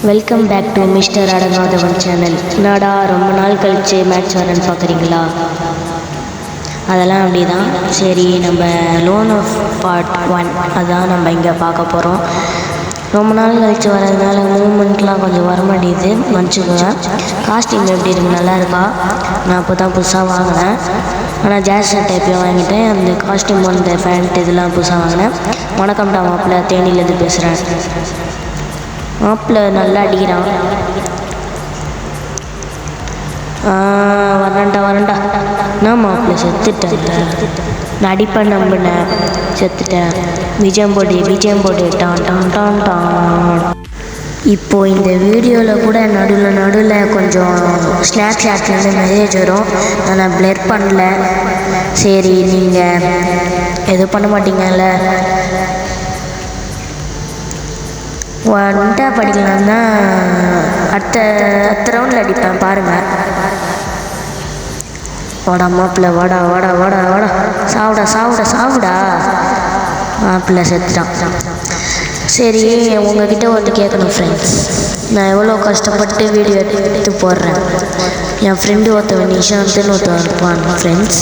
Welcome back to mister Adangathavan channel. என்னடா ரொம்ப நாள் கழித்து மேட்ச் வரேன்னு பார்க்குறீங்களா? அதெல்லாம் அப்படி தான். சரி, நம்ம லோன் ஆஃப் பார்ட் 1 அதான் நம்ம இங்கே பார்க்க போகிறோம். ரொம்ப நாள் கழித்து வரதுனால மூமெண்ட்லாம் கொஞ்சம் வரமாட்டேங்குது, மன்னிச்சுக்கோங்க. காஸ்டியூம் எப்படி இருக்குது, நல்லா இருக்கா? நான் இப்போ தான் புதுசாக வாங்கினேன். ஆனால் ஜாஸ்ட் டைப்பையும் வாங்கிட்டேன். அந்த காஸ்டியூம் அந்த ஃபேண்ட் இதெல்லாம் புதுசாக வாங்கினேன். வணக்கம்டா மாப்பிள்ளை, தேனியிலேருந்து பேசுகிறேன். மாப்பிள்ளை நல்லா அடிக்கிறான். வரேன்டா. நான் மாப்பிள்ளை செத்துட்டேன். நான் அடிப்பேன் நம்பினேன், செத்துட்டேன். விஜயம் போட்டு டான் டான் டான் டான். இப்போது இந்த வீடியோவில் கூட நடுவில் கொஞ்சம் ஸ்னாப் சாட்லேருந்து மெசேஜ் வரும். நான் பிளர் பண்ணல. சரி, நீங்கள் எதுவும் பண்ண மாட்டீங்கல்ல. ஒன்ட்டா படிக்கலாம் தான். அடுத்த ரவுண்டில் அடிப்பேன் பாருங்கள். வாடா மாப்பிள்ளை, வாடா. சாவுடா. மாப்பிள்ளை செத்துட்டான். சரி, உங்ககிட்ட ஒன்று கேட்கணும் ஃப்ரெண்ட்ஸ். நான் எவ்வளோ கஷ்டப்பட்டு வீடியோ எடுத்து போடுறேன். என் ஃப்ரெண்டு ஒருத்தவன் நிஷாந்துன்னு ஒருத்தவன் இருப்பான் ஃப்ரெண்ட்ஸ்.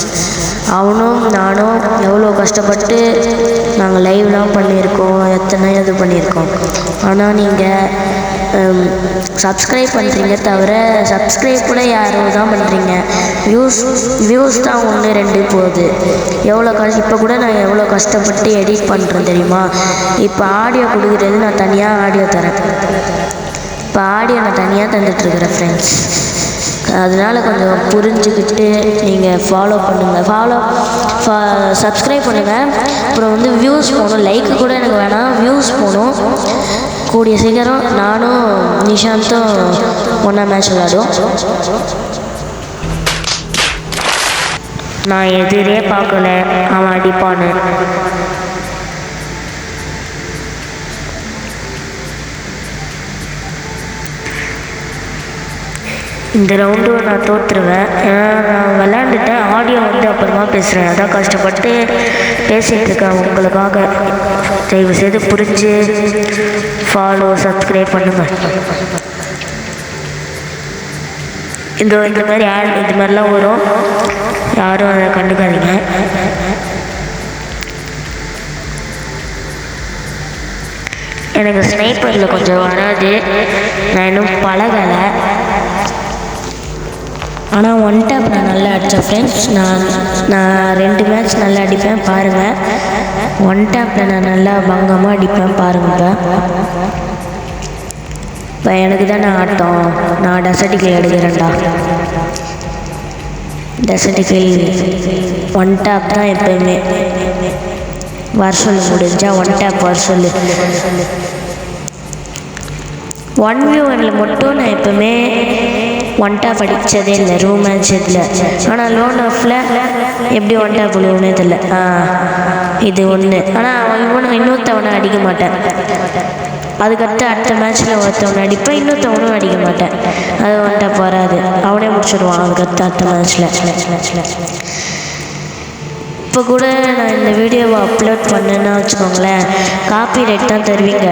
அவனும் நானும் எவ்வளோ கஷ்டப்பட்டு நாங்கள் லைவ்லாம் பண்ணியிருக்கோம், எத்தனை இது பண்ணியிருக்கோம். ஆனால் நீங்கள் சப்ஸ்கிரைப் பண்ணுறீங்க தவிர சப்ஸ்கிரைப் கூட யாரும் தான் பண்ணுறீங்க. வியூஸ் தான் 1-2 போகுது. இப்போ கூட நான் எவ்வளோ கஷ்டப்பட்டு எடிட் பண்ணுறேன் தெரியுமா? இப்போ ஆடியோ கொடுக்குறது நான் தனியாக ஆடியோ தரேன். இப்போ ஆடியோ நான் தனியாக தந்துட்டுருக்குறேன் ஃப்ரெண்ட்ஸ். அதனால் கொஞ்சம் புரிஞ்சுக்கிட்டு நீங்கள் ஃபாலோ பண்ணுங்கள். சப்ஸ்கிரைப் பண்ணுங்கள். அப்புறம் வியூஸ் போகணும். லைக்கு கூட எனக்கு வேணாம், வியூஸ் போகணும். கூடிய சீக்கிரம் நானும் நிஷாந்தும் ஒன்றா மேட்ச் விளையாடுவோம். நான் எதிரே பார்க்கல, அவன் அடிப்பான்னு. இந்த ரவுண்டு நான் தோற்றுருவேன். ஏன்னா நான் விளையாண்டுட்டேன். ஆடியோ அப்புறமா பேசுகிறேன். அதான் கஷ்டப்பட்டு பேசிகிட்ருக்கேன் உங்களுக்காக. தயவுசெய்து புரிஞ்சு சப்ஸ்கிரைப் பண்ணுங்கள். இந்த மாதிரிலாம் வரும், யாரும் அதை கண்டுக்காதீங்க. எனக்கு ஸ்னைப்பரில் கொஞ்சம் வராது, நான் இன்னும் பழகலை. ஆனால் ஒன் டேப் நான் நல்லா அடித்தேன் ஃப்ரெண்ட்ஸ். நான் 2 மேட்ச் நல்லா அடிப்பேன் பாருங்கள். ஒன் டேப்பில் நான் நல்லா பங்கமாக அடிப்பேன் பாருங்கள். இப்போ எனக்கு தான் ஆட்டம். நான் டெசர்ட்டிக்கில் எடுக்கிறேன்டா. டெசர்ட்டிக்கில் ஒன் டேப் தான் எப்போயுமே. வர சொல்லு, முடிஞ்சா ஒன் டேப் வர சொல்லு. 1v1 மட்டும் நான் எப்போவுமே ஒன் டேப் அடித்ததே இல்லை ரூம் மேட்ச் இதில். ஆனால் லோன் ஆஃபில் எப்படி ஒன் டேப் விழுவுனே தெரியல. இது ஒன்று. ஆனால் இன்னொருத்தவனை அடிக்க மாட்டேன். அதுக்கடுத்து அடுத்த மேட்ச்சில் ஒருத்தவனை அடிப்பேன், இன்னொருத்தவனும் அடிக்க மாட்டேன். அது ஒன் டேப் வராது, அவனே முடிச்சுடுவான் அதுக்கடுத்து அடுத்த மேட்ச்சில். இப்போ கூட நான் இந்த வீடியோவை அப்லோட் பண்ணேன்னா வச்சுக்கோங்களேன், காப்பிரைட் தான் தருவீங்க.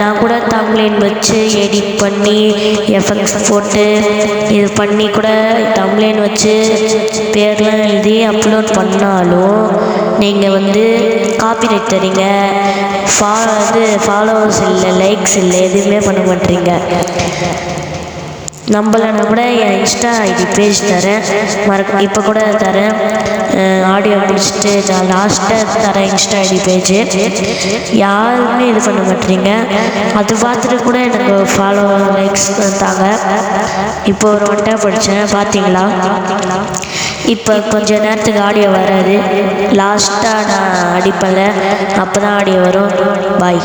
நான் கூட தம்ப்நெயில் வச்சு எடிட் பண்ணி எஃபெக்ட்ஸ் போட்டு இது பண்ணி கூட தம்ப்நெயில் வச்சு பேர்லாம் எழுதி அப்லோட் பண்ணாலும் நீங்கள் காப்பிரைட் தரீங்க. ஃபாலோவர்ஸ் இல்லை, லைக்ஸ் இல்லை, எதுவுமே பண்ண மாட்டீங்க. நம்மளனா கூட என் இன்ஸ்டா ஐடி பேஜ் தரேன், இப்போ கூட தரேன். ஆடியோ முடிச்சுட்டு நான் லாஸ்ட்டாக தரேன் இன்ஸ்டா ஐடி பேஜ். யாருமே இது பண்ண மாட்டீங்க. அது பார்த்துட்டு கூட எனக்கு லைக்ஸ் தாங்க. இப்போ ஒரு ஒன் டேப் படித்தேன் பார்த்தீங்களா? இப்போ கொஞ்சம் நேரத்துக்கு ஆடியோ வராது. லாஸ்ட்டாக நான் அடிப்பல, அப்போ தான் ஆடியோ வரும். பாய்.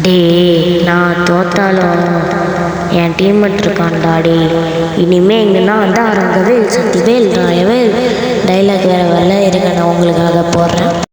டே நான் தோத்தாலும் என் டீம்மேட் இருக்கான்டா டே. இனிமேல் எங்கன்னா வந்து அரங்கவேல் சக்திவேல் ராயவேல் டைலாக் வேறு வரல இருக்க நான் உங்களுக்காக போடுறேன்.